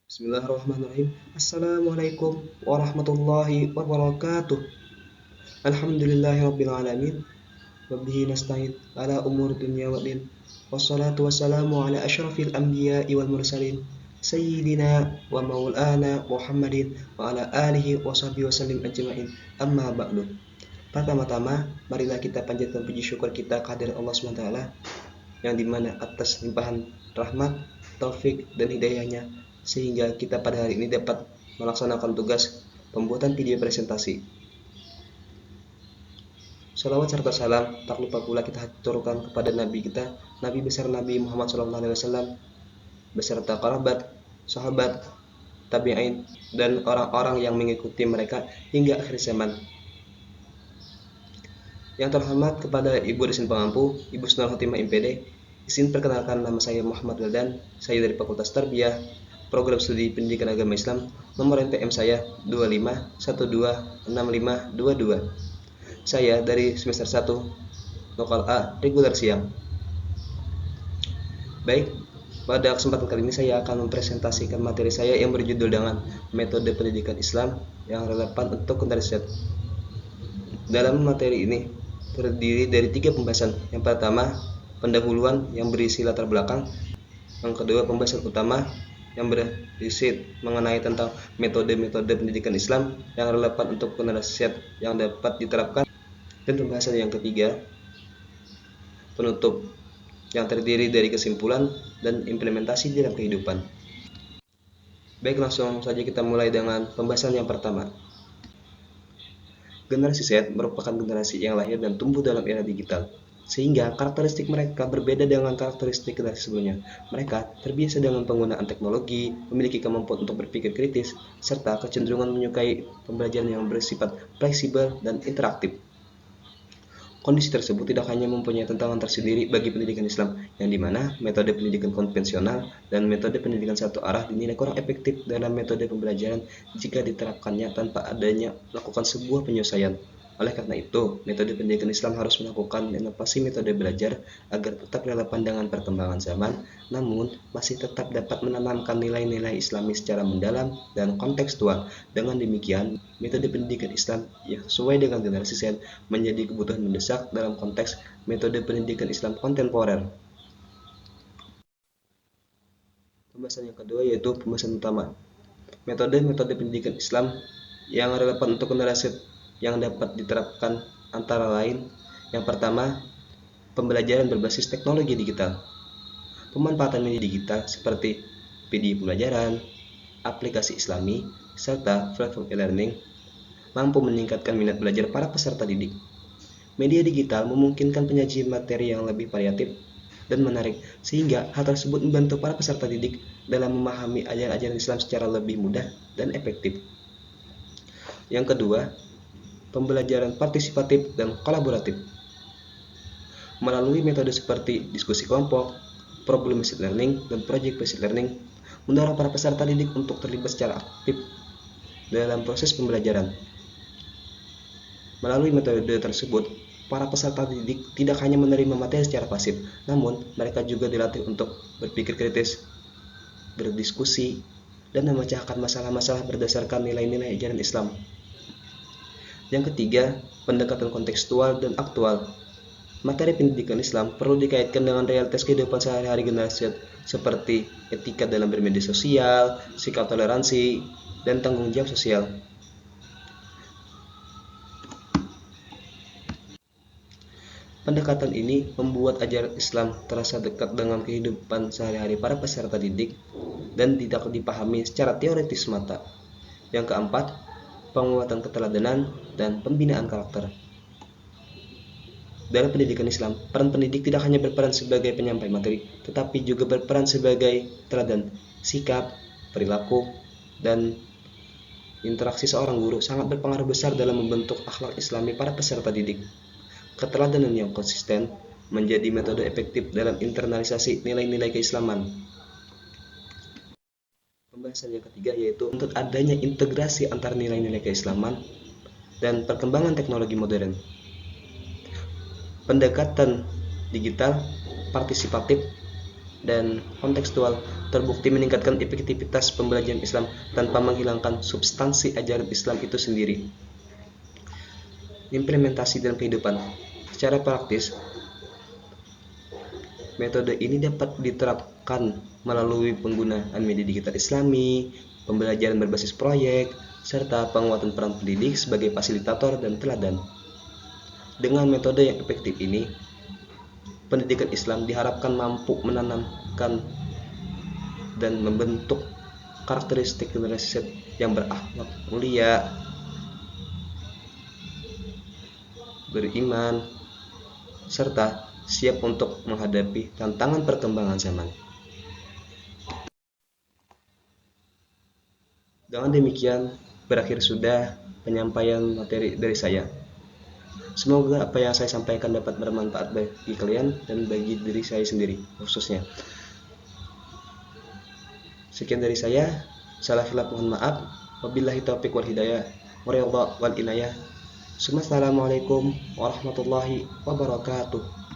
Bismillahirrahmanirrahim. Assalamualaikum warahmatullahi wabarakatuh. Alhamdulillahirabbil alamin. Wabihi nasta'in ala umur dunya waddin. Wassalatu wassalamu ala asyrafil anbiya'i wal mursalin. Sayyidina wa maulana Muhammadin wa ala alihi wa sahbihi wasallim ajma'in. Amma ba'du. Pertama-tama, marilah kita panjatkan puji syukur kita kehadirat Allah SWT, yang dimana atas limpahan rahmat, taufik, dan hidayahnya sehingga kita pada hari ini dapat melaksanakan tugas pembuatan video presentasi. Salawat serta salam tak lupa pula kita haturkan kepada Nabi kita, Nabi besar Nabi Muhammad SAW, beserta kerabat, sahabat, tabi'in, dan orang-orang yang mengikuti mereka hingga akhir zaman. Yang terhormat kepada Ibu Dosen Pengampu, Ibu Snul Khotimah MPD, izin perkenalkan, nama saya Muhammad Wildan, saya dari Fakultas Tarbiyah, Program Studi Pendidikan Agama Islam, nomor NPM saya 25126522. Saya dari semester 1, lokal A, reguler siang. Baik, pada kesempatan kali ini saya akan mempresentasikan materi saya yang berjudul dengan metode pendidikan Islam yang relevan untuk generasi Z. Dalam materi ini terdiri dari 3 pembahasan. Yang pertama, pendahuluan yang berisi latar belakang. Yang kedua, pembahasan utama yang berisi mengenai tentang metode-metode pendidikan Islam yang relevan untuk generasi Z yang dapat diterapkan. Dan pembahasan yang ketiga, penutup, yang terdiri dari kesimpulan dan implementasi dalam kehidupan. Baik, langsung saja kita mulai dengan pembahasan yang pertama. Generasi Z merupakan generasi yang lahir dan tumbuh dalam era digital, sehingga karakteristik mereka berbeda dengan karakteristik generasi sebelumnya. Mereka terbiasa dengan penggunaan teknologi, memiliki kemampuan untuk berpikir kritis, serta kecenderungan menyukai pembelajaran yang bersifat fleksibel dan interaktif. Kondisi tersebut tidak hanya mempunyai tantangan tersendiri bagi pendidikan Islam, yang dimana metode pendidikan konvensional dan metode pendidikan satu arah dinilai kurang efektif dalam metode pembelajaran jika diterapkannya tanpa adanya melakukan sebuah penyelesaian. Oleh karena itu, metode pendidikan Islam harus melakukan inovasi metode belajar agar tetap relevan dengan perkembangan zaman, namun masih tetap dapat menanamkan nilai-nilai Islami secara mendalam dan kontekstual. Dengan demikian, metode pendidikan Islam yang sesuai dengan generasi Z menjadi kebutuhan mendesak dalam konteks metode pendidikan Islam kontemporer. Pembahasan yang kedua yaitu pembahasan utama. Metode-metode pendidikan Islam yang relevan untuk generasi Z yang dapat diterapkan antara lain: yang pertama, pembelajaran berbasis teknologi digital. Pemanfaatan media digital seperti video pembelajaran, aplikasi Islami, serta platform e-learning mampu meningkatkan minat belajar para peserta didik. Media digital memungkinkan penyajian materi yang lebih variatif dan menarik, sehingga hal tersebut membantu para peserta didik dalam memahami ajaran-ajaran Islam secara lebih mudah dan efektif. Yang kedua, pembelajaran partisipatif dan kolaboratif. Melalui metode seperti diskusi kelompok, problem-based learning, dan project-based learning, mendorong para peserta didik untuk terlibat secara aktif dalam proses pembelajaran. Melalui metode tersebut, para peserta didik tidak hanya menerima materi secara pasif, namun mereka juga dilatih untuk berpikir kritis, berdiskusi, dan memecahkan masalah-masalah berdasarkan nilai-nilai ajaran Islam. Yang ketiga, pendekatan kontekstual dan aktual. Materi pendidikan Islam perlu dikaitkan dengan realitas kehidupan sehari-hari generasi seperti etika dalam bermedia sosial, sikap toleransi, dan tanggung jawab sosial. Pendekatan ini membuat ajaran Islam terasa dekat dengan kehidupan sehari-hari para peserta didik dan tidak dipahami secara teoritis semata. Yang keempat, penguatan keteladanan dan pembinaan karakter. Dalam pendidikan Islam, peran pendidik tidak hanya berperan sebagai penyampai materi, tetapi juga berperan sebagai teladan. Sikap, perilaku, dan interaksi seorang guru sangat berpengaruh besar dalam membentuk akhlak Islami para peserta didik. Keteladanan yang konsisten menjadi metode efektif dalam internalisasi nilai-nilai keislaman. Pembahasan yang ketiga yaitu untuk adanya integrasi antara nilai-nilai keislaman dan perkembangan teknologi modern. Pendekatan digital, partisipatif, dan kontekstual terbukti meningkatkan efektivitas pembelajaran Islam tanpa menghilangkan substansi ajaran Islam itu sendiri. Implementasi dalam kehidupan. Secara praktis, metode ini dapat diterapkan melalui penggunaan media digital Islami, pembelajaran berbasis proyek, serta penguatan peran pendidik sebagai fasilitator dan teladan. Dengan metode yang efektif ini, pendidikan Islam diharapkan mampu menanamkan dan membentuk karakteristik generasi yang berakhlak mulia, beriman, serta siap untuk menghadapi tantangan perkembangan zaman. Dengan demikian, berakhir sudah penyampaian materi dari saya. Semoga apa yang saya sampaikan dapat bermanfaat bagi kalian dan bagi diri saya sendiri khususnya. Sekian dari saya. Salah hilaf mohon maaf. Wabillahi taufiq wal hidayah. Waridha wal inayah. Assalamualaikum warahmatullahi wabarakatuh.